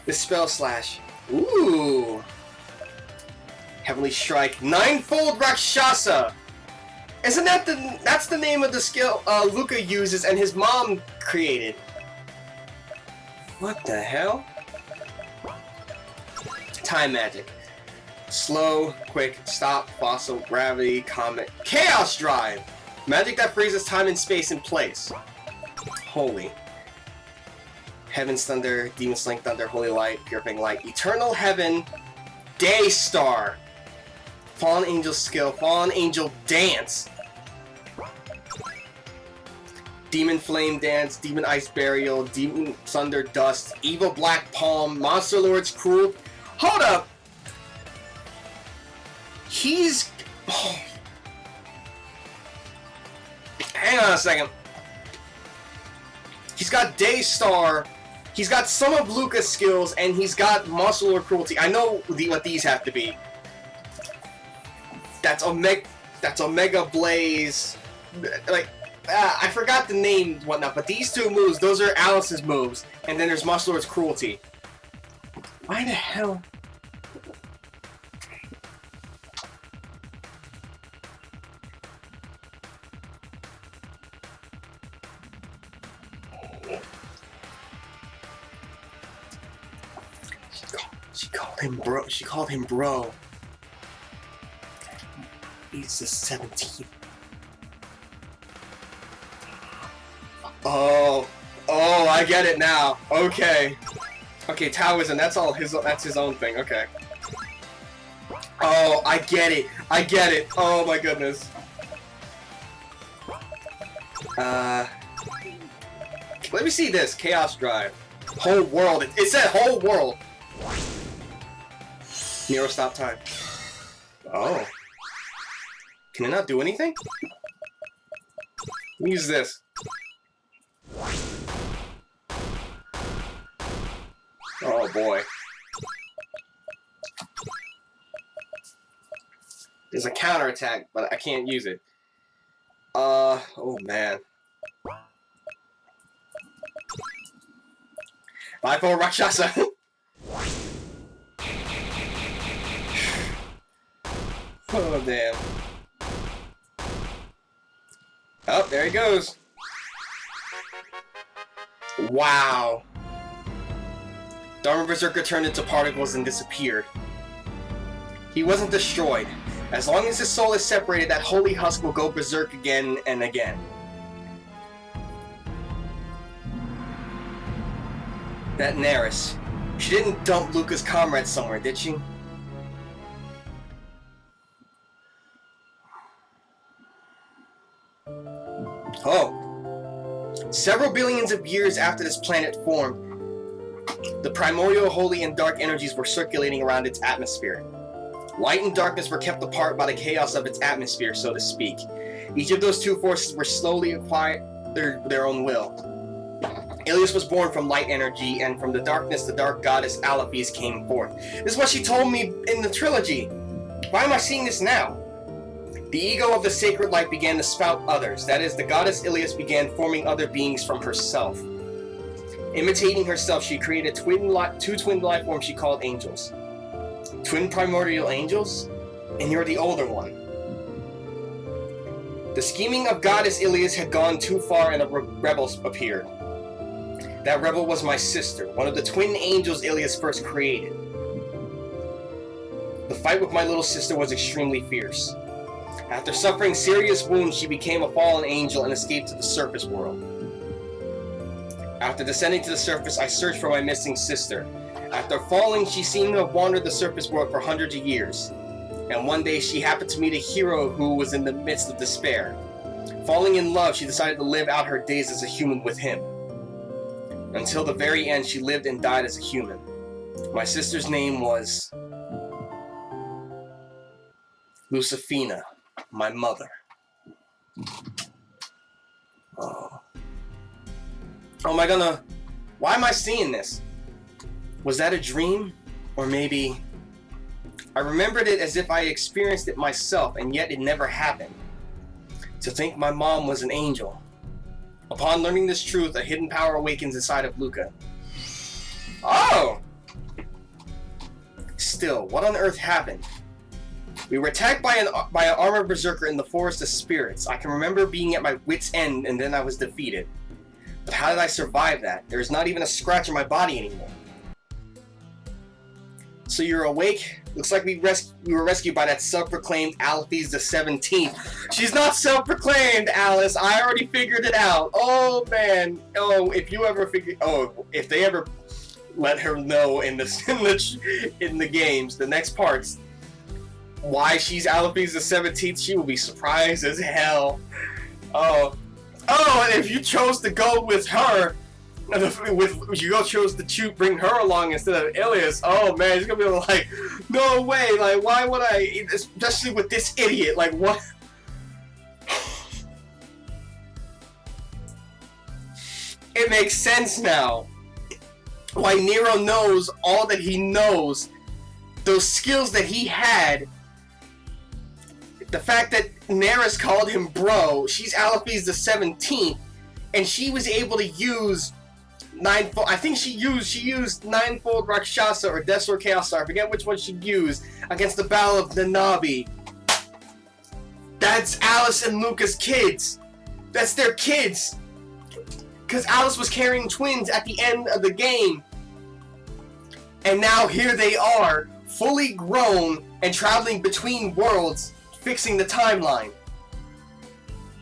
The Spell Slash. Ooh. Heavenly Strike. Ninefold Rakshasa. Isn't that that's the name of the skill Luca uses and his mom created? What the hell? Time Magic. Slow, quick, stop, fossil, gravity, comet, chaos drive. Magic that freezes time and space in place. Holy. Heaven's Thunder, Demon Slaying Thunder, Holy Light, Purifying Light, Eternal Heaven, Day Star, Fallen Angel Skill, Fallen Angel Dance, Demon Flame Dance, Demon Ice Burial, Demon Thunder Dust, Evil Black Palm, Monster Lord's Cruel. Hold up! He's... Oh. Hang on a second. He's got Day Star. He's got some of Luca's skills, and he's got Monster Lord Cruelty. I know what these have to be. That's Omega Blaze. Like, I forgot the name and whatnot, but these two moves, those are Alice's moves. And then there's Monster Lord's Cruelty. Why the hell? She called him bro. He's the 17th. Oh, I get it now. Okay. Okay, Taoism, that's his own thing. Okay. Oh, I get it. Oh my goodness. Let me see this. Chaos Drive. Whole world. It said whole world. Nero, stop time. Oh. Can it not do anything? Let me use this. Oh boy. There's a counterattack, but I can't use it. Oh man. 5-4 Rakshasa. Oh damn. Oh, there he goes. Wow. Dharma Berserker turned into particles and disappeared. He wasn't destroyed. As long as his soul is separated, that holy husk will go berserk again and again. That Neris. She didn't dump Luca's comrades somewhere, did she? Oh. Several billions of years after this planet formed, the primordial holy and dark energies were circulating around its atmosphere. Light and darkness were kept apart by the chaos of its atmosphere, so to speak. Each of those two forces were slowly acquiring their own will. Ilias was born from light energy, and from the darkness the dark goddess Alephis came forth. This is what she told me in the trilogy. Why am I seeing this now? The ego of the sacred life began to spout others. That is, the goddess Ilias began forming other beings from herself. Imitating herself, she created two twin life forms she called angels. Twin primordial angels, and you're the older one. The scheming of goddess Ilias had gone too far and a rebel appeared. That rebel was my sister, one of the twin angels Ilias first created. The fight with my little sister was extremely fierce. After suffering serious wounds, she became a fallen angel and escaped to the surface world. After descending to the surface, I searched for my missing sister. After falling, she seemed to have wandered the surface world for hundreds of years. And one day, she happened to meet a hero who was in the midst of despair. Falling in love, she decided to live out her days as a human with him. Until the very end, she lived and died as a human. My sister's name was Lucifina, my mother. Why am I seeing this? Was that a dream? Or maybe I remembered it as if I experienced it myself, and yet it never happened. To think my mom was an angel. Upon learning this truth, a hidden power awakens inside of Luca. Oh! Still, what on earth happened? We were attacked by an armored berserker in the forest of spirits. I can remember being at my wit's end, and then I was defeated. But how did I survive that? There is not even a scratch on my body anymore. So you're awake? Looks like we were rescued by that self-proclaimed Alphys the 17th. She's not self-proclaimed, Alice. I already figured it out. Oh man. Oh, if they ever let her know in the games, the next parts, why she's Alphys the 17th, she will be surprised as hell. Oh, and if you chose to go with her, chose to bring her along instead of Ilias, oh man, he's gonna be like, no way, like, why would I, especially with this idiot, like, what? It makes sense now. Why Nero knows all that he knows, those skills that he had, the fact that Neris called him bro, she's Alphys the 17th, and she was able to use ninefold. I think she used ninefold Rakshasa or Desor Chaos Star. I forget which one she used against the Battle of Nanabi. That's Alice and Luca's kids. That's their kids. Because Alice was carrying twins at the end of the game. And now here they are, fully grown and traveling between worlds, fixing the timeline.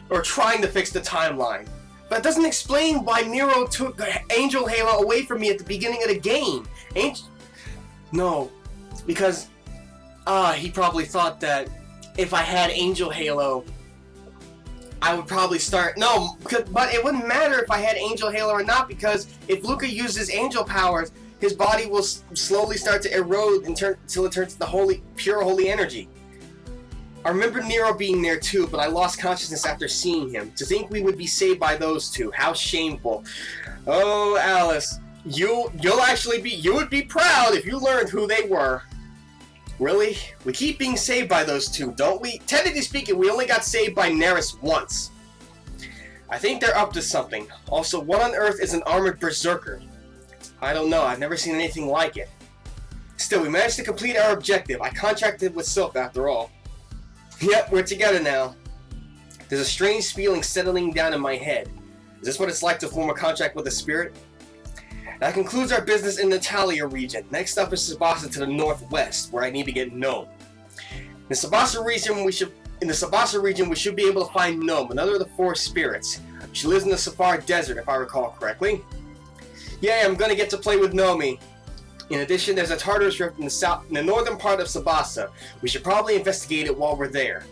Or trying to fix the timeline. But it doesn't explain why Nero took the Angel Halo away from me at the beginning of the game. No, because he probably thought that if I had Angel Halo, I would probably start. No, but it wouldn't matter if I had Angel Halo or not, because if Luca uses Angel powers, his body will slowly start to erode until it turns to pure holy energy. I remember Nero being there too, but I lost consciousness after seeing him. To think we would be saved by those two, how shameful. Oh, Alice, you would be proud if you learned who they were. Really? We keep being saved by those two, don't we? Technically speaking, we only got saved by Neris once. I think they're up to something. Also, what on earth is an armored berserker? I don't know, I've never seen anything like it. Still, we managed to complete our objective. I contracted with Sylph after all. Yep, we're together now. There's a strange feeling settling down in my head. Is this what it's like to form a contract with a spirit? That concludes our business in the Talia region. Next up is Sabasa to the northwest, where I need to get Gnome. In the Sabasa region, we should be able to find Gnome, another of the four spirits. She lives in the Safar Desert, if I recall correctly. Yeah, I'm gonna get to play with Nomi. In addition, there's a Tartarus Rift in the northern part of Sabasa. We should probably investigate it while we're there.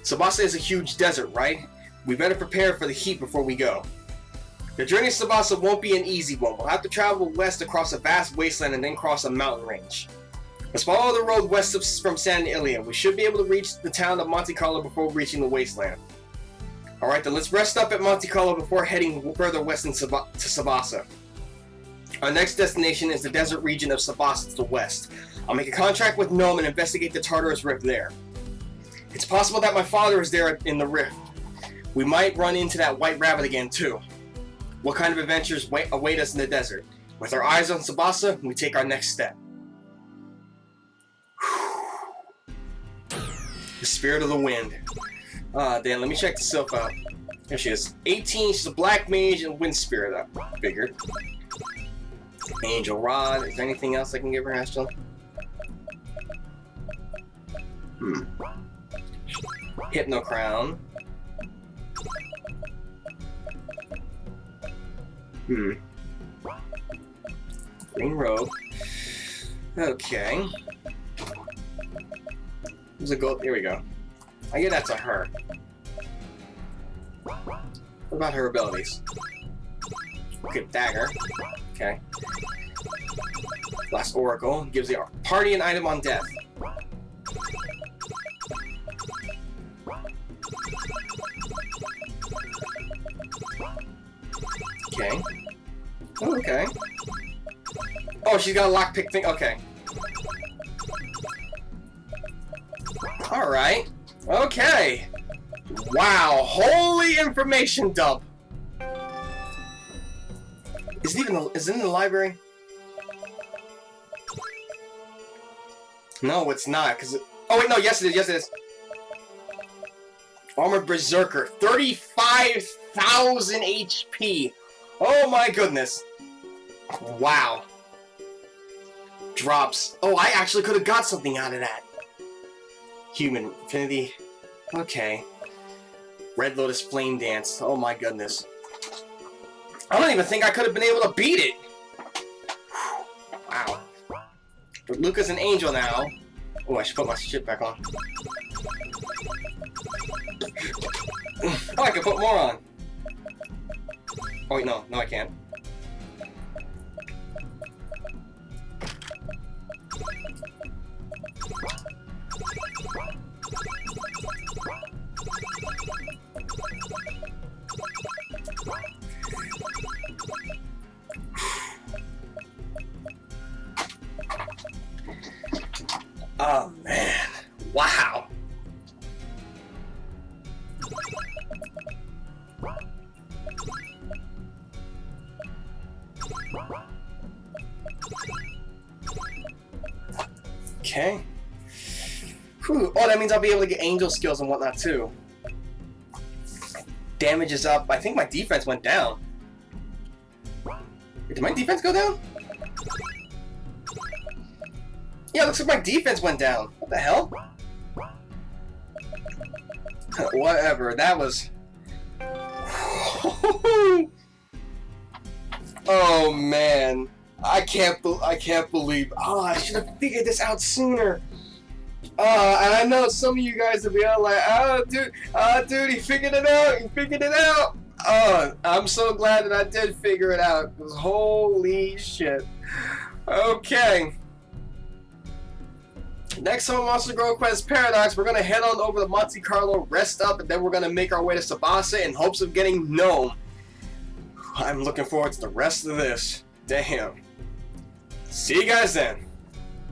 Sabasa is a huge desert, right? We better prepare for the heat before we go. The journey to Sabasa won't be an easy one. We'll have to travel west across a vast wasteland and then cross a mountain range. Let's follow the road west from San Ilia. We should be able to reach the town of Monte Carlo before reaching the wasteland. Alright, then let's rest up at Monte Carlo before heading further west to Sabasa. Our next destination is the desert region of Sabasa to the west. I'll make a contract with Gnome and investigate the Tartarus Rift there. It's possible that my father is there in the rift. We might run into that white rabbit again, too. What kind of adventures await us in the desert? With our eyes on Tsubasa, we take our next step. The spirit of the wind. Dan, let me check the Sylph out. There she is. 18, she's a black mage and wind spirit, I figured. Angel Rod. Is there anything else I can give her, Ashton? Hypno Crown. Green robe. Okay. There's a gold. Here we go. I get that to her. What about her abilities? Okay, dagger. Okay. Last Oracle gives the party an item on death. Okay. Oh, okay. Oh, she's got a lockpick thing. Okay. Alright. Okay. Wow. Holy information dump. Is it in the library? No, it's not. Oh, wait, no. Yes, it is. Yes, it is. Armored Berserker. 35,000 HP. Oh, my goodness. Wow. Drops. Oh, I actually could have got something out of that. Human Infinity. Okay. Red Lotus Flame Dance. Oh my goodness. I don't even think I could have been able to beat it. Wow. But Luca's an angel now. Oh, I should put my shit back on. Oh, I can put more on. Oh wait, no. No, I can't. Oh man, wow. Okay. Whew. Oh, that means I'll be able to get angel skills and whatnot too. Damage is up. I think my defense went down. Did my defense go down? Yeah, it looks like my defense went down. What the hell? Whatever. That was... Oh man. I can't believe... Oh, I should have figured this out sooner. And I know some of you guys will be all like, dude, he figured it out. He figured it out. I'm so glad that I did figure it out. Because holy shit. Okay. Next on Monster Girl Quest Paradox, we're going to head on over to Monte Carlo, rest up, and then we're going to make our way to Tsubasa in hopes of getting Gnome. I'm looking forward to the rest of this. Damn. See you guys then.